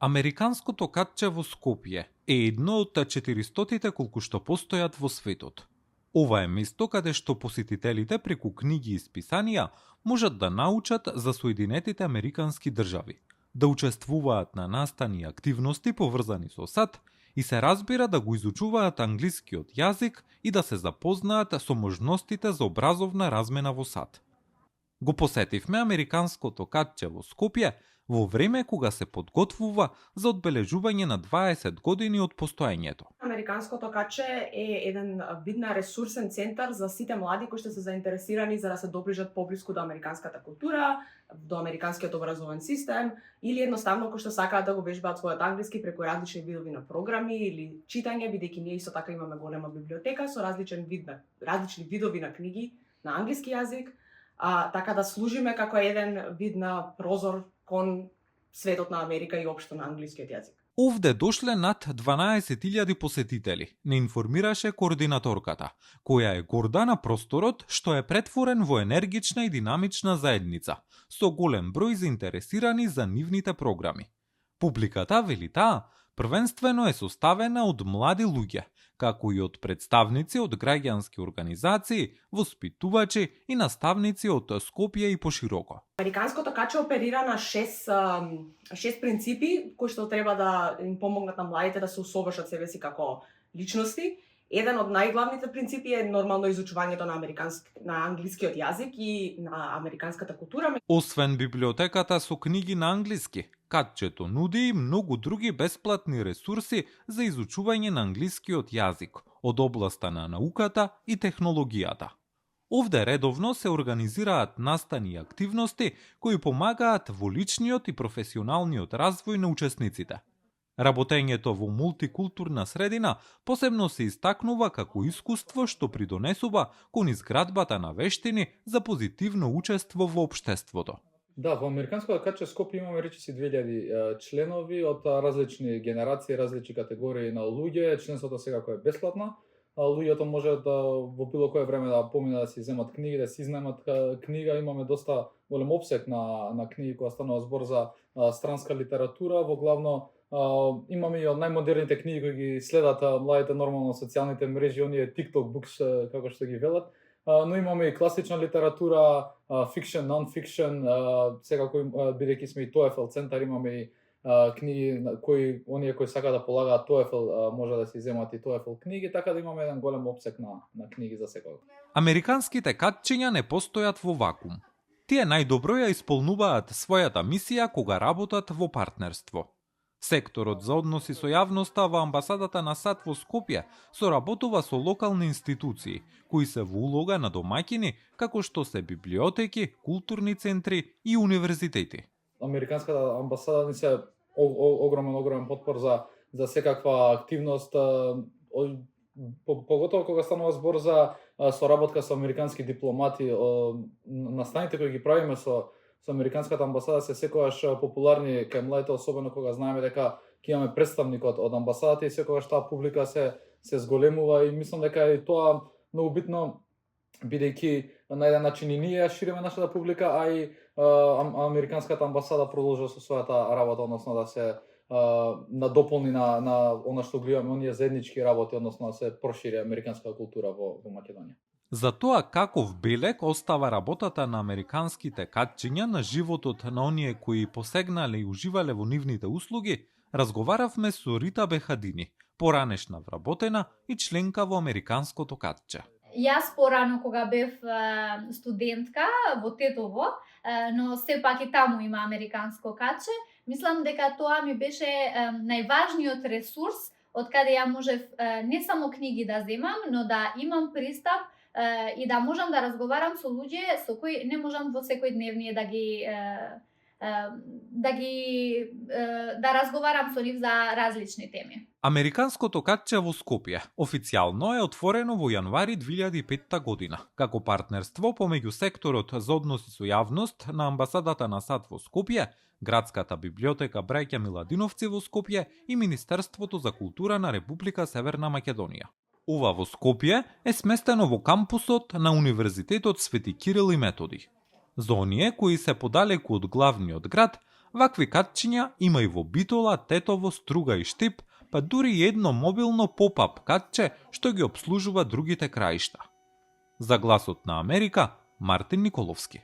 Американското катче во Скопје е едно од 400-тите колку што постојат во светот. Ова е место каде што посетителите преку книги и списанија можат да научат за Соединетите Американски држави, да учествуваат на настани и активности поврзани со САД и се разбира да го изучуваат англискиот јазик и да се запознаат со можностите за образовна размена во САД. Го посетивме Американското катче во Скопје во време кога се подготвува за одбележување на 20 години од постоењето. Американското катче е еден вид на ресурсен центар за сите млади кои што се заинтересирани за да се доближат поблиску до американската култура, до американскиот образовен систем или едноставно кои што сакаат да го вежбаат својот англиски преку различни видови на програми или читање, бидејќи ние исто така имаме голема библиотека со различни видови на книги на англиски јазик, така да служиме како еден вид на прозор кон светот на Америка и општо на англискиот јазик. Овде дошле над 12.000 посетители, не информираше координаторката, која е горда на просторот што е претворен во енергична и динамична заедница, со голем број заинтересирани за нивните програми. Публиката, вели таа, првенствено е составена од млади луѓе, како и од представници од граѓански организации, воспитувачи и наставници од Скопје и пошироко. Американското катче оперира на 6 принципи кои што треба да им помогнат на младите да се усовршат себе си како личности. Еден од најглавните принципи е нормално изучувањето на англискиот јазик и на американската култура. Освен библиотеката со книги на англиски, катчето нуди и многу други бесплатни ресурси за изучување на англискиот јазик од областа на науката и технологијата. Овде редовно се организираат настани и активности кои помагаат во личниот и професионалниот развој на учесниците. Работењето во мултикултурна средина посебно се истакнува како искуство што придонесува кон изградбата на вештини за позитивно учество во општеството. Да, во Американското катче Скопје имаме речиси 2000 членови од различни генерации, различни категории на луѓе. Членството секако е бесплатно. Луѓето можат во било кое време да поминат да си земат книги, да си изнемат книга. Имаме доста голем опсек на книги која станува збор за странска литература. Во главно имаме и од најмодерните книги кои ги следат младите нормално социјалните мрежи, оние TikTok books како што ги велат. Но имаме и класична литература, fiction, non-fiction, секако бидејќи сме и TOEFL центар, имаме и книги кои оние кои сакаат да полагаат TOEFL може да си земат и TOEFL книги, така да имаме еден голем опсек на книги за секој. Американските катчиња не постојат во вакуум. Тие најдобро ја исполнуваат својата мисија кога работат во партнерство. Секторот за односи со јавноста во амбасадата на САД во Скопје соработува со локални институции, кои се во улога на домаќини, како што се библиотеки, културни центри и универзитети. Американската амбасада ни се огромен потпор за секаква активност, поготово кога станува збор за соработка со американски дипломати. Настаните кои ги правиме со Американската амбасада се секогаш популарни кај младите, особено кога знаеме дека ќе имаме представник од амбасадата и секогаш таа публика се зголемува и мислам дека и тоа многу битно, бидејќи на еден начин и ние шириме нашата публика, а и Американската амбасада продолжува со својата работа, односно да се надополни на она што гледаме, оние заеднички работи, односно да се прошири американската култура во Македонија. За тоа каков белег остава работата на американските катчиња на животот на оние кои посегнале и уживале во нивните услуги, разговаравме со Рита Бехадини, поранешна вработена и членка во Американското катче. Јас порано кога бев студентка во Тетово, но сепак и таму има Американско катче, мислам дека тоа ми беше најважниот ресурс од каде ја можев не само книги да земам, но да имам пристап и да можам да разговарам со луѓе со кои не можам во секојдневние да разговарам со нив за различни теми. Американското катче во Скопје официјално е отворено во јануари 2005 година, како партнерство помеѓу секторот за односи со јавност на амбасадата на САД во Скопје, Градската библиотека Браќа Миладиновци во Скопје и Министерството за култура на Република Северна Македонија. Ова во Скопје е сместено во кампусот на Универзитетот Свети Кирил и Методи. За оние кои се подалеку од главниот град, Вакви катчиња има и во Битола, Тетово, Струга и Штип, па дури и едно мобилно поп-ап катче што ги обслужува другите краишта. За Гласот на Америка, Мартин Николовски.